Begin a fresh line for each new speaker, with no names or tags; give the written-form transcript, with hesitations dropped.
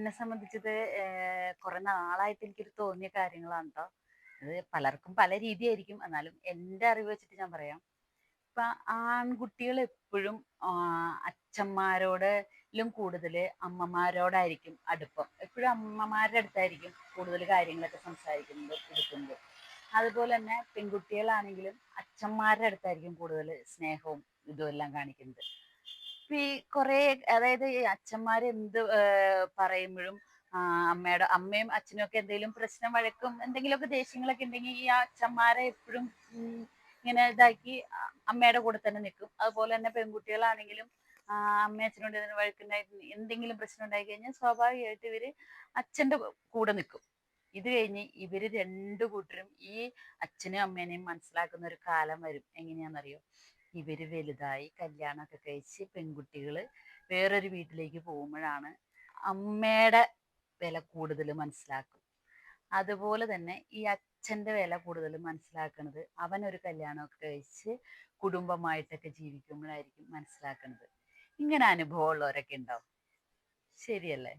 എന്നെ സംബന്ധിച്ചത് കുറെ നാളായിട്ട് എനിക്കൊരു തോന്നിയ കാര്യങ്ങളാണ് ട്ടോ. അത് പലർക്കും പല രീതിയായിരിക്കും. എന്നാലും എൻ്റെ അറിവ് വെച്ചിട്ട് ഞാൻ പറയാം. ഇപ്പൊ ആൺകുട്ടികൾ എപ്പോഴും അച്ഛന്മാരോടിലും കൂടുതൽ അമ്മമാരോടായിരിക്കും അടുപ്പം. എപ്പോഴും അമ്മമാരുടെ അടുത്തായിരിക്കും കൂടുതൽ കാര്യങ്ങളൊക്കെ സംസാരിക്കുന്നത്, എടുക്കുന്നത്. അതുപോലെ തന്നെ പെൺകുട്ടികളാണെങ്കിലും അച്ഛന്മാരുടെ അടുത്തായിരിക്കും കൂടുതൽ സ്നേഹവും ഇതുമെല്ലാം കാണിക്കുന്നത്. ഇപ്പൊ ഈ കുറെ, അതായത് ഈ അച്ഛന്മാർ എന്ത് പറയുമ്പോഴും അമ്മയും അച്ഛനും ഒക്കെ എന്തെങ്കിലും പ്രശ്നം, വഴക്കും, എന്തെങ്കിലുമൊക്കെ ദേഷ്യങ്ങളൊക്കെ ഉണ്ടെങ്കിൽ ഈ അച്ഛന്മാരെ എപ്പോഴും ഇങ്ങനെ ഇതാക്കി അമ്മയുടെ കൂടെ തന്നെ നിൽക്കും. അതുപോലെ തന്നെ പെൺകുട്ടികളാണെങ്കിലും അമ്മയും അച്ഛനോട് ഇതിന് വഴക്കുണ്ടായി എന്തെങ്കിലും പ്രശ്നം ഉണ്ടായി കഴിഞ്ഞാൽ സ്വാഭാവികമായിട്ട് ഇവര് അച്ഛന്റെ കൂടെ നിൽക്കും. ഇത് കഴിഞ്ഞ് ഇവര് രണ്ടു കൂട്ടരും ഈ അച്ഛനും അമ്മേനെയും മനസ്സിലാക്കുന്ന ഒരു കാലം വരും. എങ്ങനെയാണെന്നറിയോ? ഇവര് വലുതായി കല്യാണമൊക്കെ കഴിച്ച് പെൺകുട്ടികള് വേറൊരു വീട്ടിലേക്ക് പോകുമ്പോഴാണ് അമ്മയുടെ വില കൂടുതൽ മനസ്സിലാക്കും. അതുപോലെ തന്നെ ഈ അച്ഛന്റെ വില കൂടുതൽ മനസ്സിലാക്കുന്നത് അവനൊരു കല്യാണമൊക്കെ കഴിച്ച് കുടുംബമായിട്ടൊക്കെ ജീവിക്കുമ്പോഴായിരിക്കും മനസ്സിലാക്കുന്നത്. ഇങ്ങനെ അനുഭവം ഉള്ളവരൊക്കെ ഉണ്ടാവും. ശരിയല്ലേ?